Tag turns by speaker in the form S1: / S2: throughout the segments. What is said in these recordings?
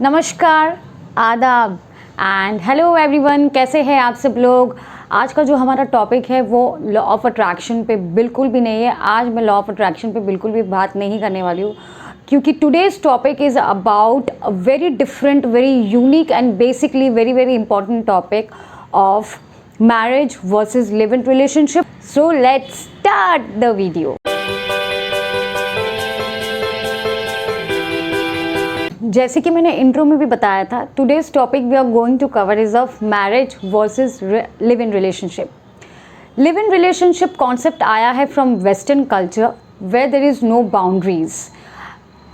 S1: नमस्कार, आदाब and hello everyone, कैसे हैं आप सब लोग। आज का जो हमारा टॉपिक है वो लॉ ऑफ अट्रैक्शन पे बिल्कुल भी नहीं है। आज मैं लॉ ऑफ अट्रैक्शन पे बिल्कुल भी बात नहीं करने वाली हूँ, क्योंकि today's topic is about a very different, very unique and basically very very important topic of marriage versus live in relationship. So let's start the video. जैसे कि मैंने इंट्रो में भी बताया था, today's topic we are going to cover is of marriage versus live in relationship. Live in relationship concept आया है from western culture where there is no boundaries.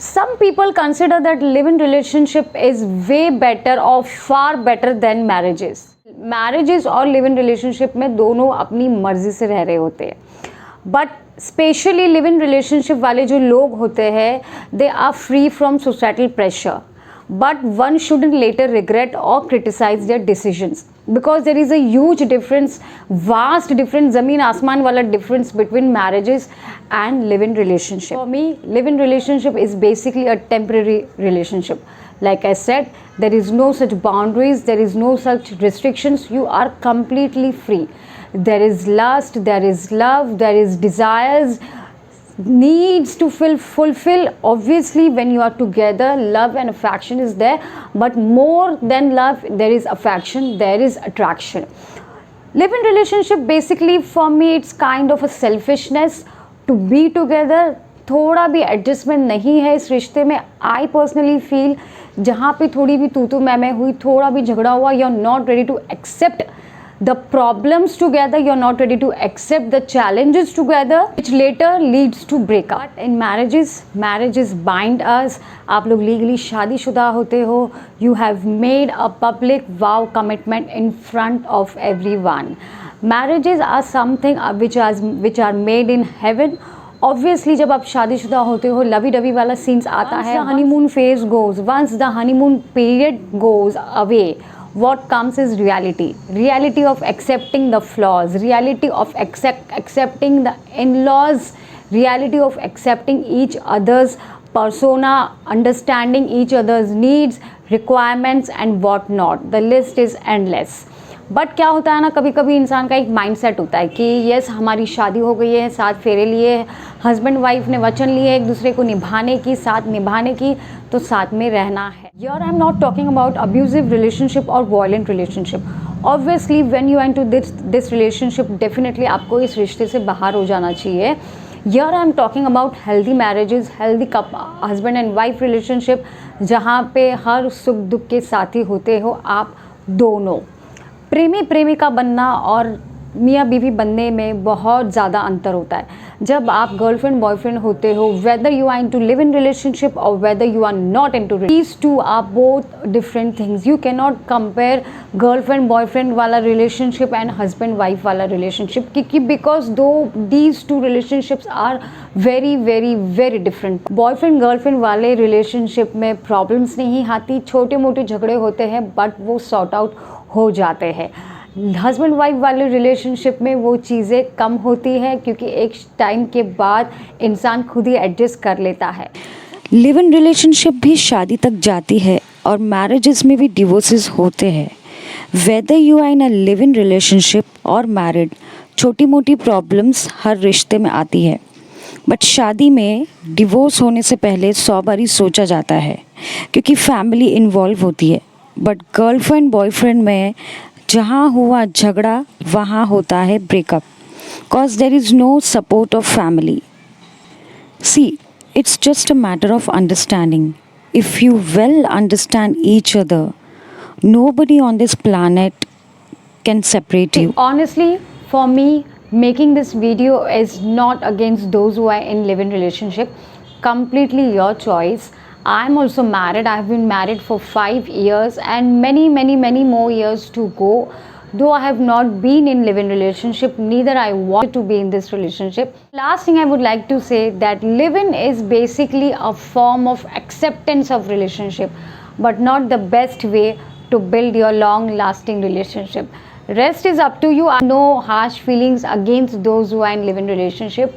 S1: Some people consider that live in relationship is way better और far better than marriages. Marriages और live in relationship में दोनों अपनी मर्जी से रह रहे होते हैं, but specially live in relationship वाले जो लोग होते हैं they are free from societal pressure, but one shouldn't later regret और criticise their decisions because there is a huge difference, vast difference, ज़मीन आसमान वाला difference between marriages and live in relationship. For me live in relationship is basically a temporary relationship. Like I said, there is no such boundaries, there is no such restrictions, you are completely free. There is lust, there is love, there is desires, needs to fulfill. Obviously when you are together, love and affection is there, but more than love there is affection, there is attraction. Live in relationship basically for me it's kind of a selfishness to be together. थोड़ा भी adjustment नहीं है इस रिश्ते में। I personally feel जहाँ पे थोड़ी भी तू मैं हुई, थोड़ा भी झगड़ा हुआ, you are not ready to accept the problems together, you are not ready to accept the challenges together, which later leads to breakup. In marriages bind us. आप लोग लीगली शादीशुदा होते हो, you have made a public vow commitment in front of everyone. Marriages are something which are made in heaven. Obviously जब आप शादीशुदा होते हो लवी डवी वाला सीन्स आता है। Honeymoon phase goes, once the honeymoon period goes away, what comes is reality of accepting the flaws, reality of accepting the in-laws, reality of accepting each other's persona, understanding each other's needs, requirements and what not. The list is endless. But क्या होता है ना, कभी कभी इंसान का एक mindset होता है कि यस हमारी शादी हो गई है, साथ फेरे लिए, हस्बैंड वाइफ ने वचन लिए एक दूसरे को निभाने की, साथ निभाने की, तो साथ में रहना है। Here I am not talking about abusive relationship or violent relationship. Obviously when you are into this relationship definitely आपको इस रिश्ते से बाहर हो जाना चाहिए। Here I am talking about healthy marriages, healthy husband and wife relationship, जहाँ पे हर सुख दुख के साथी होते हो आप दोनों। प्रेमी प्रेमिका बनना और मियाँ बीवी बनने में बहुत ज़्यादा अंतर होता है। जब आप गर्लफ्रेंड बॉयफ्रेंड होते हो, whether you are into live in relationship और whether you are not into, these two are both different things. You can not compare girlfriend boyfriend वाला रिलेशनशिप एंड हस्बैंड वाइफ वाला रिलेशनशिप, क्योंकि because दो these two relationships are very very very different. Boyfriend girlfriend वाले relationship में problems नहीं आती, छोटे मोटे झगड़े होते हैं बट वो सॉर्ट आउट हो जाते हैं। हस्बैंड वाइफ वाले रिलेशनशिप में वो चीज़ें कम होती है, क्योंकि एक टाइम के बाद इंसान खुद ही एडजस्ट कर लेता है।
S2: लिव इन रिलेशनशिप भी शादी तक जाती है और मैरिजेस में भी डिवोर्सेस होते हैं। Whether you are in a live in relationship और मैरिड, छोटी मोटी प्रॉब्लम्स हर रिश्ते में आती है, बट शादी में डिवोर्स होने से पहले 100 बारी सोचा जाता है, क्योंकि फैमिली इन्वॉल्व होती है। बट गर्लफ्रेंड बॉयफ्रेंड में जहाँ हुआ झगड़ा वहाँ होता है breakup, cause there is no support of family. See, it's just a matter of understanding. If you well understand each other, nobody on this planet can separate you.
S1: Honestly, for me, making this video is not against those who are in live-in relationship. Completely your choice. I'm also married. I've been married for 5 years and many more years to go. Though I have not been in live-in relationship, neither I want to be in this relationship. Last thing I would like to say that live-in is basically a form of acceptance of relationship, but not the best way to build your long-lasting relationship. Rest is up to you. I have no harsh feelings against those who are in live-in relationship.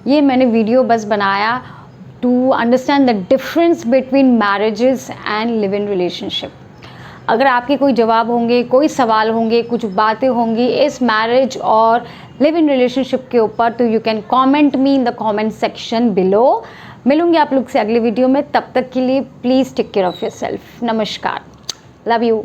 S1: ये मैंने video बस बनाया to understand the difference between marriages and live in relationship. अगर आपके कोई जवाब होंगे, कोई सवाल होंगे, कुछ बातें होंगी इस मैरिज और लिव इन रिलेशनशिप के ऊपर, तो you can comment me in the comment section below. मिलूंगी आप लोग से अगले वीडियो में, तब तक के लिए please take care of yourself. नमस्कार, लव यू।